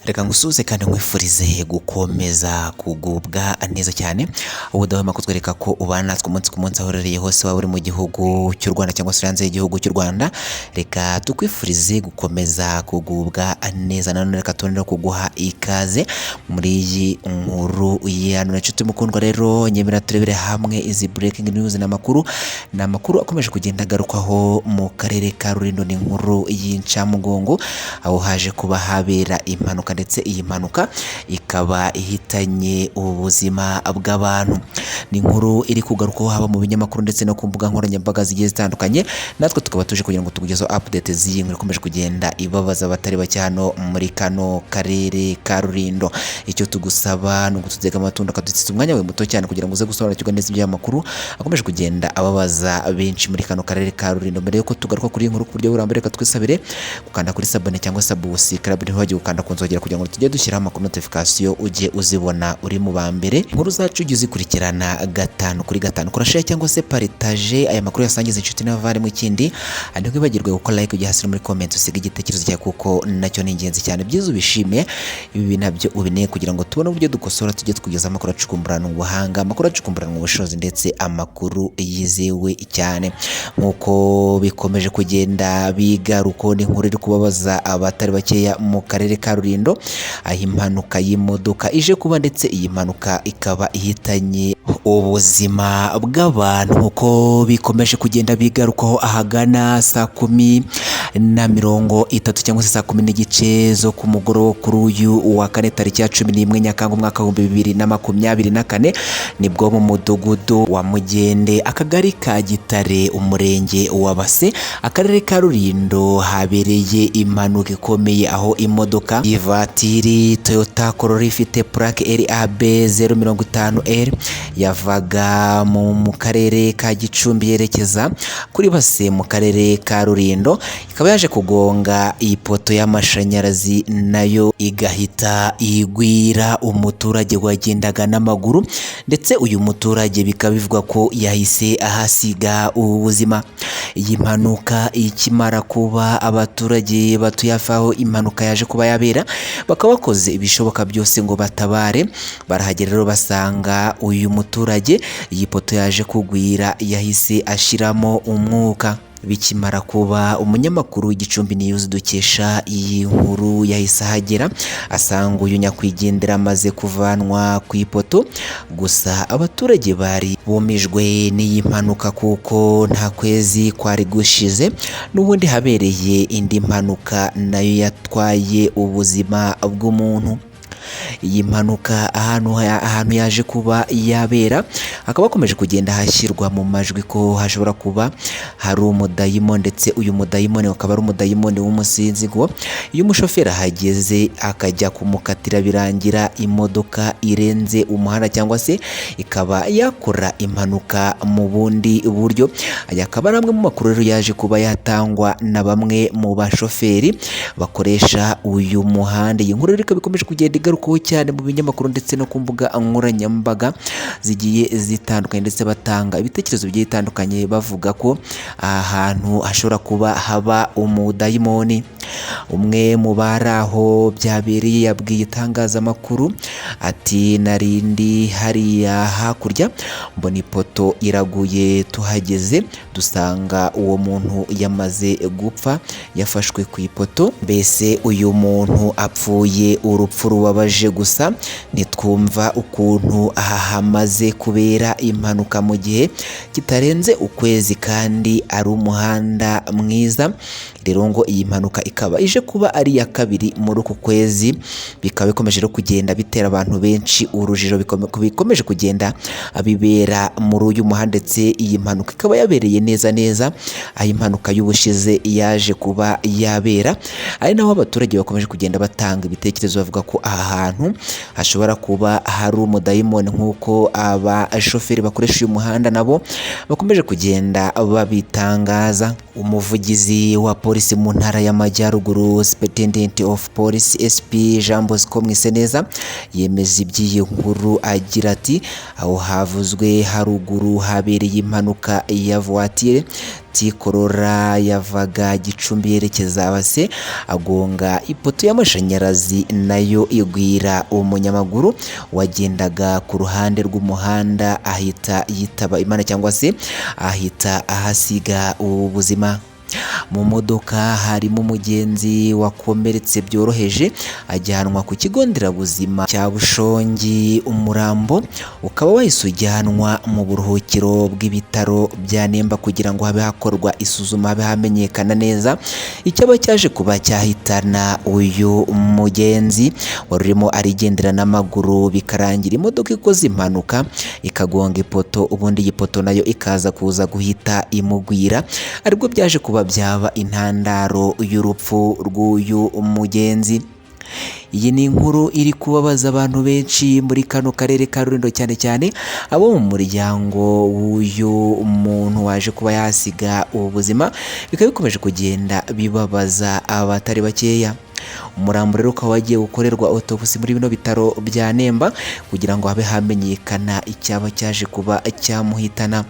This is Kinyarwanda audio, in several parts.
Reka ngusuze kandi nkwifurize gukomeza kugubwa neza cyane ubudahwema kutwereka ko ubana natwe umunsi ku munsi aho urereye hose waba uri mu gihugu cy'u Rwanda cyangwa se hanze y'igihugu cy'u Rwanda. Reka tukwifurize gukomeza kugubwa neza, nanone reka tubone kuguha ikaze muri iyi nkuru ya none nshuti mukundwa. Rero nyemera turebere hamwe izi breaking news n'amakuru akomeje kugenda agarukwaho mu karere ka Rulindo. Ni inkuru y'incamugongo aho haje kuba habera impanuka, ndetse iyi mpanuka ikaba ihitanye ubuzima bw'abantu. Ni inkuru iri kugarukwaho haba mu binyamakuru ndetse no ku mbuga nkoranyambaga zigiye zitandukanye, natwe tukaba tuje kugira ngo tukugezeho update z'iyi nkuru ikomeje kugenda ibabaza abatari bake hano muri kano karere ka Rulindo. Icyo tugusaba ni ugututega amatunda kadutsiza umwanya we muto cyane kugira ngo uze gusobanukirwa neza ibyo makuru akomeje kugenda ababaza benshi muri kano karere ka Rulindo. Mbere yuko tugaruka kuri iyi nkuru ku buryo burambuye, reka twisabire gukanda kuri sabone cyangwa subscribe, ntiwajye gukanda ku nzogera kugira ngo tujye dushyiraho amakuru notification ujye uzibona uri mu ba mbere. Inkuru zacu ujye uzikurikirana gatanu kuri gatanu, kurashare cyangwa se partage aya makuru yasangiza inshuti n'abavandimwe. Ikindi ntiwibagirwe gukora like ujye hasi muri comment usiga igitekerezo cyawe kuko nacyo ni ingenzi cyane. Byiza ubishime ibi nabyo ubineye kugira ngo tubone uburyo dukosora tujye twigeza amakuru acukumburana ubuhanga, amakuru acukumburana ubushobozi ndetse amakuru yizewe cyane. Nkuko bikomeje kugenda bigaruko, ni inkuru iri kubabaza abatari bakeya mu karere ka Rulindo, aho impanuka y'imodoka ije kuba, ndetse iyi mpanuka ikaba ihitanye ubuzima bw'abantu. Nkuko bikomeje kugenda bigarukaho ahagana saa 10:30 cyangwa se saa 10 n'igice zo ku mugoroba kuri uyu wa kane tariki ya 11 Nyakanga umwaka wa 2024 nibwo mu mudugudu wa Mugende, akagari ka Gitare, umurenge wa Base, akarere ka Rulindo, habereye impanuka ikomeye aho imodoka y'ivatiri Toyota Corolla ifite plaque RAB 050R yavaga mu karere ka Gicumbi yerekeza kuri Base mu karere ka Rulindo, ikaba yaje kugonga ipoto y'amashanyarazi nayo igahita igwira umuturage wagendaga n'amaguru, ndetse uyu muturage bikaba bivugwa ko yahise ahasiga ubuzima. Iyi mpanuka ikimara kuba, abaturage batuye hafi aho impanuka yaje kuba yabera bakaba bakoze ibishoboka byose ngo batabare. Barahagera rero basanga uyu muturage iyi poto yaje kugwira yahise ashiramo umwuka. Bikimara kuba, umunyamakuru w'Igicumbi News dukesha iyi nkuru yahise ahagera asanga uyu nyakwigendera amaze kuvanwa ku ipoto. Gusa abaturage bari bumijwe n'iyi mpanuka kuko nta kwezi kwari gushize n'ubundi habereye indi mpanuka nayo yatwaye ubuzima bw'umuntu. Iyi mpanuka ahantu yaje kuba yabera hakaba hakomeje kugenda hashyirwa mu majwi ko hashobora kuba hari umudayimoni, ndetse uyu mudayimoni akaba ari umudayimoni w'umusinzi. Ngo iyo umushoferi ahageze akajya kumukatira birangira imodoka irenze umuhanda cyangwa se ikaba yakora impanuka mu bundi buryo. Aya akaba ari amwe mu makuru rero yaje kuba yatangwa na bamwe mu bashoferi bakoresha uyu muhanda. Iyi nkuru rero bikomeje kugenda igarukaho cyane mu binyamakuru ndetse no ku mbuga nkoranyambaga zigiye zitandukanye, ndetse batanga ibitekerezo bigiye bitandukanye bavuga ko aha hantu hashobora kuba haba umudayimoni. Umwe mu bari aho byabereye yabwiye itangazamakuru ati, narindi hariya hakurya mbona ipoto iraguye, tuhageze dusanga uwo muntu yamaze gupfa, yafashwe ku ipoto. Mbese uyu muntu apfuye urupfu rubabaje, gusa nitwumva ukuntu aha hamaze kubera impanuka mu gihe kitarenze ukwezi kandi ari umuhanda mwiza. Rero ngo iyi mpanuka ikaba ije kuba ari iya kabiri muri uku kwezi, bikaba bikomeje no kugenda bitera abantu benshi urujijo, bikomeje kugenda bibera muri uyu muhanda. Ndetse iyi mpanuka ikaba yabereye neza aho impanuka y'ubushize yaje kuba yabera, ari naho abaturage bakomeje kugenda batanga ibitekerezo bavuga ko aha hantu hashobora kuba hari umudayimoni, nk'uko abashoferi bakoresha uyu muhanda nabo bakomeje kugenda babitangaza. Umuvugizi wa polisi mu ntara y'Amajyaruguru y'Amajyaruguru Superintendent of Police SP Jean Bosco Mwiseneza yemeza iby'iyi nkuru agira ati aho havuzwe haruguru habereye impanuka ya voiture Tikorora yavaga Gicumbi yerekeza Base agonga ipoto y'amashanyarazi nayo igwira umunyamaguru wagendaga ku ruhande rw'umuhanda ahita yitaba Imana cyangwa se ahita ahasiga ubuzima. Mu modoka harimo umugenzi wakomeretse byoroheje ajyanwa ku kigo nderabuzima cya Bushongi, umurambo ukaba wahise ujyanwa mu buruhukiro bw'ibitaro bya Nemba kugira ngo habe hakorwa isuzuma, habe hamenyekana neza icyaba cyaje kuba cyahitana uyu mugenzi wari urimo arigendera n'amaguru bikarangira imodoka ikoze impanuka ikagonga ipoto, ubundi iyi poto nayo ikaza kuza guhita imugwira, aribwo byaje kuba byaba intandaro y'urupfu rw'uyu mugenzi. Iyi ni inkuru iri kubabaza abantu benshi muri kano karere ka Rulindo, cyane cyane abo mu muryango w'uyu muntu waje kuba yasiga ubuzima, bikaba bikomeje kugenda bibabaza abatari bakeya. Umurambo rero ukaba wagiye gukorerwa autopsy muri bino bitaro bya Nemba kugira ngo habe hamenyekana icyaba cyaje kuba cyamuhitana.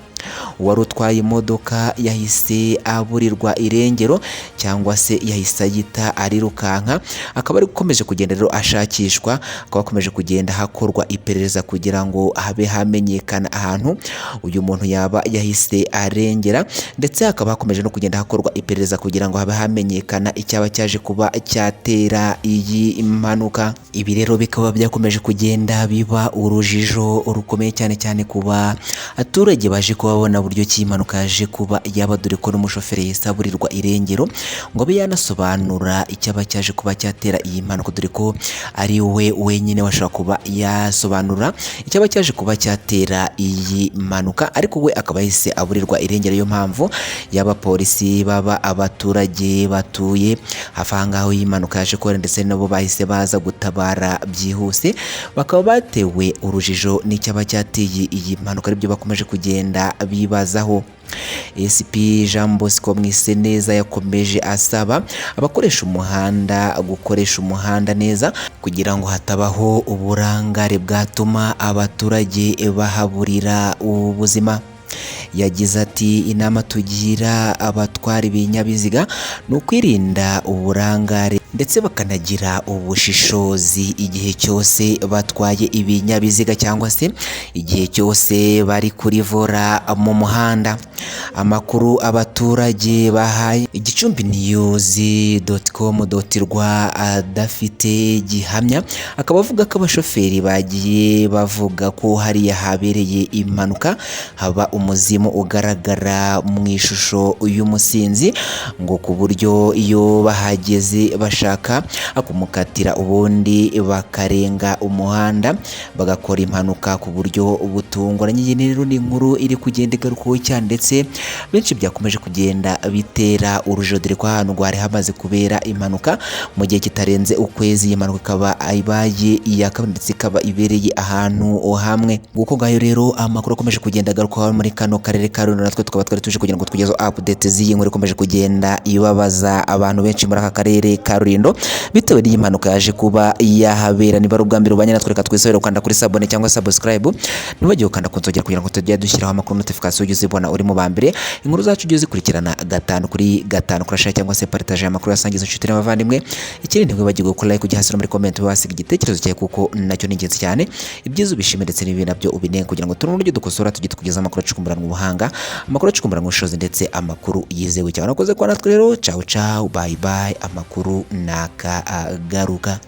Uwari utwaye imodoka yahise aburirwa irengero cyangwa se yahise ayita arirukanka, akaba ari gukomeje kugenda rero ashakishwa, akaba akomeje kugenda hakorwa iperereza kugira ngo habe hamenyekana ahantu uyu muntu yaba yahise arengera, ndetse hakaba hakomeje no kugenda hakorwa iperereza kugira ngo habe hamenyekana icyaba cyaje kuba cyatera iyi mpanuka. Ibi rero bikaba byakomeje kugenda biba urujijo rukomeye cyane cyane ku baturage baje kubabona buryo ki impanuka yaje kuba yaba, dore ko n'umushoferi yisaburirwa irengero ngo abe yanasobanura icyaba cyaje kuba cyatera iyi mpanuka, dore ko ari we wenyine washobora kuba yasobanura icyaba cyaje kuba cyatera iyi mpanuka, ariko we akaba yahise aburirwa irengero. Yo mpamvu yaba polisi baba abaturage batuye hafi aha ngaho iyi mpanuka yaje kubera, ndetse nabo bahise baza gutabara byihuse, bakaba batewe urujijo n'icyaba cyateye iyi mpanuka, aribyo bakomeje kugenda bibazaho. SP Jean Bosco Mwiseneza yakomeje asaba abakoresha umuhanda gukoresha umuhanda neza kugira ngo hatabaho uburangare bwatuma abaturage bahaburira ubuzima. Yagize ati inama tugira abatwara ibinyabiziga ni ukwirinda uburangare ndetse bakanagira ubushishozi igihe cyose batwaye ibinyabiziga cyangwa se igihe cyose bari kuri vola mu muhanda. Amakuru abaturage bahaye Igicumbi news.com.rw adafite gihamya, akaba avuga ko abashoferi bagiye bavuga ko hariya habereye impanuka haba umuzimu ugaragara mu ishusho y'umusinzi, ngo ku buryo iyo bahageze bashaka akumukatira ubundi bakarenga umuhanda bagakora impanuka ku buryo butunguranye. Iyi rero ni inkuru iri kugenda igarukaho cyane, ndetse benshi byakomeje kugenda bitera urujijo, dore ko ahantu rwari hamaze kubera impanuka mu gihe kitarenze ukwezi. Iyi mpanuka ikaba ibaye iya kabiri ndetse ikaba ibereye ahantu hamwe. Nguko ngayo rero amakuru akomeje kugenda agarukaho muri kano karere ka Rulindo, natwe tukaba twari tuje kugira ngo tugezeho update z'iyi nkuru ikomeje kugenda ibabaza abantu benshi muri aka karere ka Rulindo bitewe n'iyi mpanuka yaje kuba yahabera. Niba ari ubwa mbere ubanye natwe, reka twisabire gukanda kuri sabone cyangwa subscribe, ntibagire gukanda ku nzogera kugira ngo tujye dushyiraho amakuru notification ujye uzibona uri mu ba mbere. Inkuru zacu ujye uzikurikirana gatanu kuri gatanu, kurashare cyangwa se partage amakuru yasangiza inshuti n'abavandimwe. Ikindi ntiwibagirwe gukora like, kujya hasi no muri comment wasiga igitekerezo cyawe kuko nacyo ni ingenzi cyane. Ibyiza ubishime ndetse n'ibindi nabyo ubinenge kugira ngo turunuryo dukosora tujye tukugeza amakuru acukumburanwa ubuhanga, amakuru acukumburanwa ubushobozi ndetse amakuru yizewe cyane. Nakoze kwa natwe rero, ciao ciao, bye bye, amakuru nakagaruka.